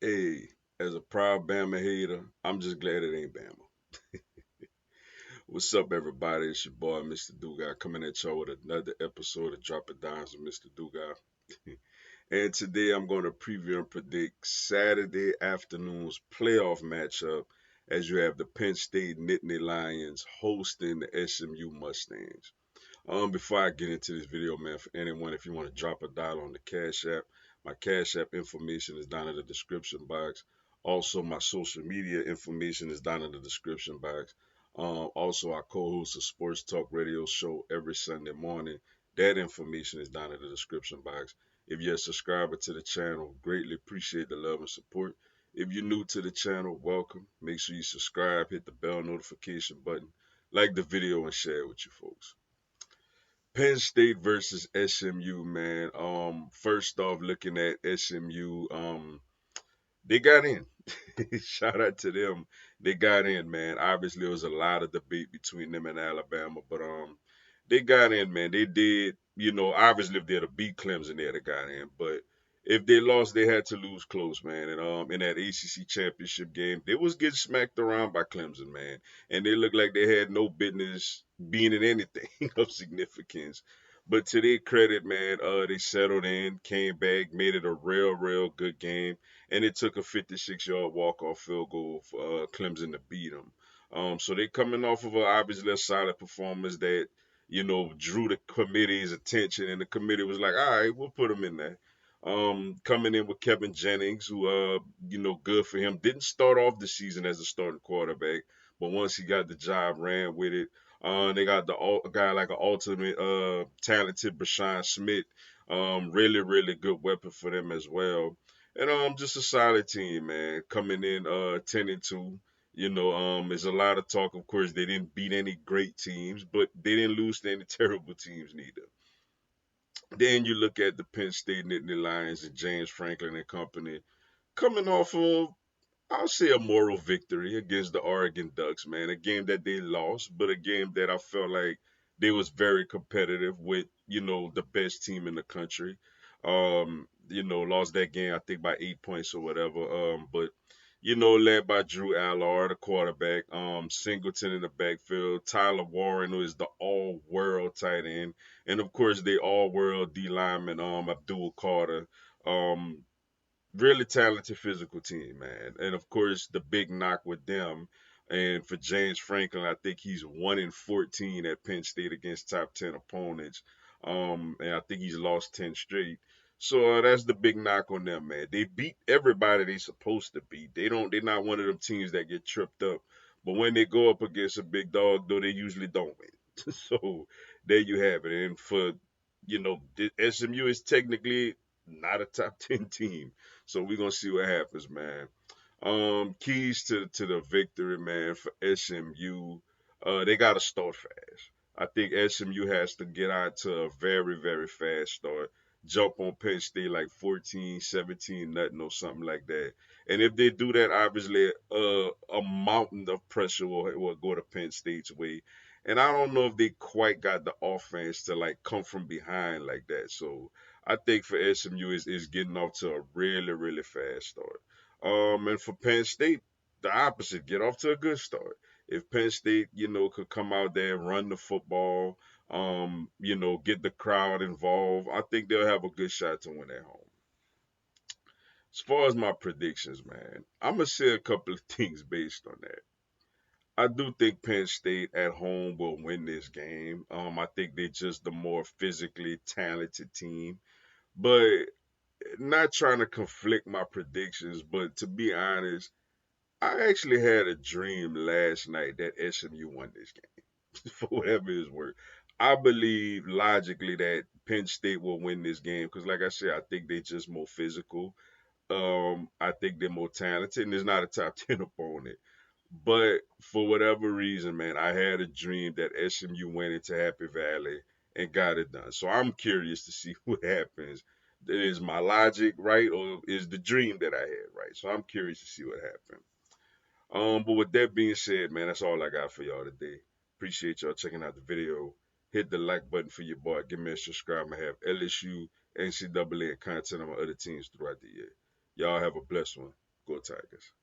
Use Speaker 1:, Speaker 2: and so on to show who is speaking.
Speaker 1: Hey, as a proud Bama hater, I'm just glad it ain't Bama. What's up, everybody? It's your boy, Mr. Dugai, coming at y'all with another episode of Dropping Dimes with Mr. Dugai. And today I'm going to preview and predict Saturday afternoon's playoff matchup as you have the Penn State Nittany Lions hosting the SMU Mustangs. Before I get into this video, man, for anyone, if you want to drop a dollar on the Cash App, my Cash App information is down in the description box. Also, my social media information is down in the description box. Also, I co-host a sports talk radio show every Sunday morning. That information is down in the description box. If you're a subscriber to the channel, greatly appreciate the love and support. If you're new to the channel, welcome. Make sure you subscribe, hit the bell notification button, like the video, and share it with your folks. Penn State versus SMU, man. First off, looking at SMU, they got in. Shout out to them. They got in, man. Obviously, there was a lot of debate between them and Alabama, but they got in, man. They did. Obviously, if they'd have beat Clemson, they'd have got in. But if they lost, they had to lose close, man. And in that ACC championship game, they was getting smacked around by Clemson, man. And they looked like they had no business being in anything of significance. But to their credit, man, they settled in, came back, made it a real good game, and it took a 56-yard walk-off field goal for Clemson to beat them. So they coming off of obviously a solid performance that drew the committee's attention, and the committee was like, all right, we'll put them in there. Coming in with Kevin Jennings, who good for him. Didn't start off the season as a starting quarterback, but once he got the job, ran with it. They got a guy like an ultimate talented Brashawn Smith. Really good weapon for them as well. And just a solid team, man. Coming in 10-2. There's a lot of talk. Of course, they didn't beat any great teams, but they didn't lose to any terrible teams neither. Then you look at the Penn State Nittany Lions and James Franklin and company coming off of, I'll say, a moral victory against the Oregon Ducks, man. A game that they lost, but a game that I felt like they was very competitive with, the best team in the country. Lost that game, I think, by 8 points or whatever. But led by Drew Allard, the quarterback, Singleton in the backfield, Tyler Warren, who is the all-world tight end, and of course the all-world D lineman, Abdul Carter. Um, Really talented physical team, man. And of course, the big knock with them, and for James Franklin, I think he's 1-14 at Penn State against top 10 opponents. And I think he's lost 10 straight. So that's the big knock on them, man. They beat everybody they supposed to beat. They're not one of them teams that get tripped up. But when they go up against a big dog, though, they usually don't win. So there you have it. And for the SMU is technically not a top 10 team. So we're gonna see what happens, man. Keys to the victory, man, for SMU. They gotta start fast. I think SMU has to get out to a very fast start. Jump on Penn State like 14, 17, nothing or something like that. And if they do that, obviously a mountain of pressure will go to Penn State's way. And I don't know if they quite got the offense to like come from behind like that. So I think for SMU is getting off to a really fast start. And for Penn State, the opposite, get off to a good start. If Penn State, could come out there and run the football, get the crowd involved, I think they'll have a good shot to win at home. As far as my predictions, man, I'm gonna say a couple of things based on that. I do think Penn State at home will win this game. I think they're just the more physically talented team. But not trying to conflict my predictions, but to be honest, I actually had a dream last night that SMU won this game for whatever it's worth. I believe logically that Penn State will win this game because, like I said, I think they're just more physical. I think they're more talented, and it's not a top 10 opponent. But for whatever reason, man, I had a dream that SMU went into Happy Valley and got it done. So I'm curious to see what happens. Is my logic right, or is the dream that I had right? So I'm curious to see what happened. But with that being said, man, that's all I got for y'all today. Appreciate y'all checking out the video. Hit the like button for your boy. Give me a subscribe. I have LSU, NCAA, and content on my other teams throughout the year. Y'all have a blessed one. Go Tigers.